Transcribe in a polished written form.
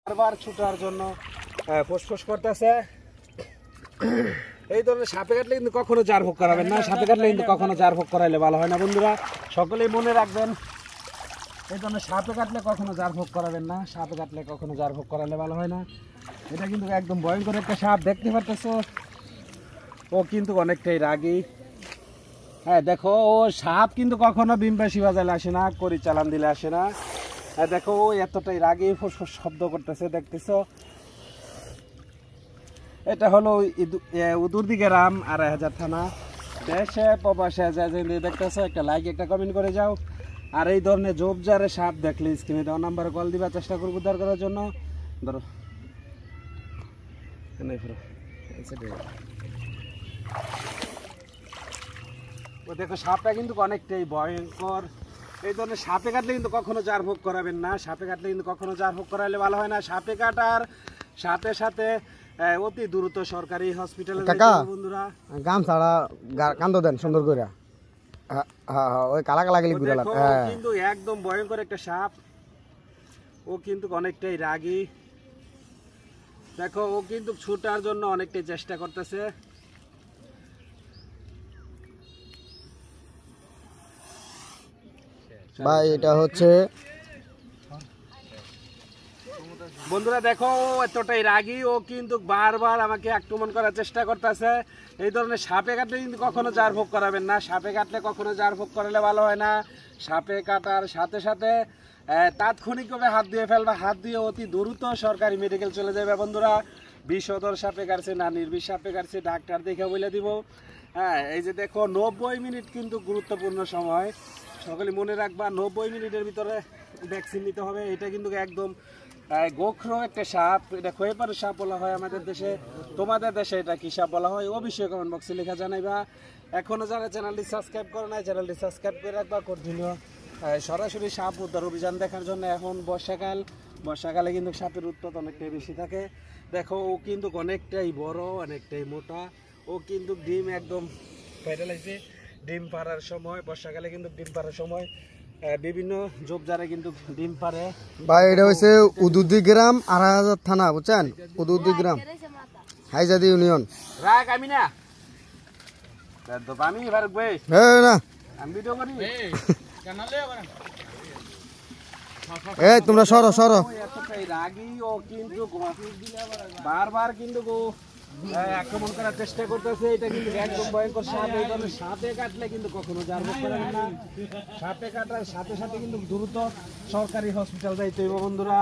বারবার ছুটার জন্য ফোসফোস করতেছে। এই ধরনের সাপে কাটলে কিন্তু কখনো জার ভোগ করাবেন না, সাপে কাটলে কিন্তু কখনো জার ভোগ করাইলে ভালো হয় না বন্ধুরা, সকলেই মনে রাখবেন। এই ধরনের সাপে কাটলে কখনো জার ভোগ করাবেন না, সাপে কাটলে কখনো জার ভোগ করাইলে ভালো হয় না। এটা কিন্তু একদম ভয়ঙ্কর একটা সাপ, দেখতে পারতেছো। ও কিন্তু অনেকটাই রাগী। হ্যাঁ দেখো, ও সাপ কিন্তু কখনো বিমবাসী বাজালে আসে না, করি চালান দিলে আসে না। হ্যাঁ দেখো, ও এতটাই রাগী, ফুসফুস শব্দ করতেছে, দেখতেছো। এটা হলো উদুরদি গ্রাম, ২৫০০ থানা। দেশে প্রবাসে দেখতেছো, একটা লাইক একটা কমেন্ট করে যাও। আর এই ধরনের জোবজারে সাপ দেখলে স্ক্রিনে দেওয়া নাম্বারে কল দিবা, চেষ্টা করবো উদ্ধার করার জন্য। ধরো ও দেখো, সাপটা কিন্তু অনেকটাই ভয়ঙ্কর। এই ধরনের সাপে কাটলে কিন্তু কখনো জার ভোগ করাবেন না, সাপে কাটলে কিন্তু কখনো জার ভোগ করাইলে ভালো হয় না। সাপে কাটার সাথে সাথে অতি দ্রুত সরকারি হসপিটালে বন্ধুরা। গাম ছাড়া কান্দ দেন সুন্দর করে। ওই কালা কালা গেলি কিন্তু একদম ভয়ঙ্কর একটা সাপ। ও কিন্তু অনেকটাই রাগী। দেখো, ও কিন্তু ছুটার জন্য অনেকটাই চেষ্টা করতেছে। ভাই এটা হচ্ছে বন্ধুরা, দেখো এতটাই রাগী, ও কিন্তু বারবার আমাকে আক্রমণ করার চেষ্টা করতেছে। এই ধরনের সাপে কাটলে কিন্তু কখনো জার ভোগ করাবেন না, সাপে কাটলে কখনো জার ভোগ করালে ভালো হয় না। সাপে কাটার সাথে সাথে তাৎক্ষণিকভাবে হাত দিয়ে ফেলবা, হাত দিয়ে অতি দ্রুত সরকারি মেডিকেল চলে যাবে বন্ধুরা। বিষধর সাপে কাটছে না নির্বিষ সাপে কাটছে, ডাক্তার দেখে বলে দিব। হ্যাঁ, এই যে দেখো ৯০ মিনিট কিন্তু গুরুত্বপূর্ণ সময়, সকলে মনে রাখবা। ৯০ মিনিটের ভিতরে ভ্যাকসিন নিতে হবে। এটা কিন্তু একদম গোখরো একটা সাপ, এটা খোয়েপার সাপ বলা হয় আমাদের দেশে। তোমাদের দেশে এটা কি সাপ বলা হয় অবশ্যই কমেন্ট বক্সে লেখা জানাইবা। এখনো যারা চ্যানেলটি সাবস্ক্রাইব করে নাই, চ্যানেলটি সাবস্ক্রাইব করে রাখবা। কন্টিনিউ সরাসরি সাপ উদ্ধার অভিযান দেখার জন্য। এখন বর্ষাকালে কিন্তু সাপের উৎপাত অনেকটাই বেশি থাকে। দেখো, ও কিন্তু অনেকটাই বড়, অনেকটাই মোটা। ও কিন্তু ডিম একদম ফেটালাইছে। ডিম পাড়ার সময়, বর্ষাকালে কিন্তু ডিম পাড়ার সময় বিভিন্ন জোবজারে কিন্তু ডিম পারে। ভাই এটা হচ্ছে উদুরদি গ্রাম, ২৫০০ থানা, বুঝছেন? উদুরদি গ্রাম, হাইজাদি ইউনিয়ন। রাগ আমি না, আমি এবার না আমি ভিডিও করি। এই তোমরা সরো সরো। এতটাই রাগী, ও কিন্তু বারবার কিন্তু আক্রমণ করার চেষ্টা করতেছে। এটা কিন্তু একদম ভয়ঙ্কর সাপ। এই ধরনের সাপে কাটলে কিন্তু কখনো জার ভোগ করাবেন না। সাপে কাটার সাথে সাথে কিন্তু দ্রুত সরকারি হসপিটাল যাইতে হবে বন্ধুরা।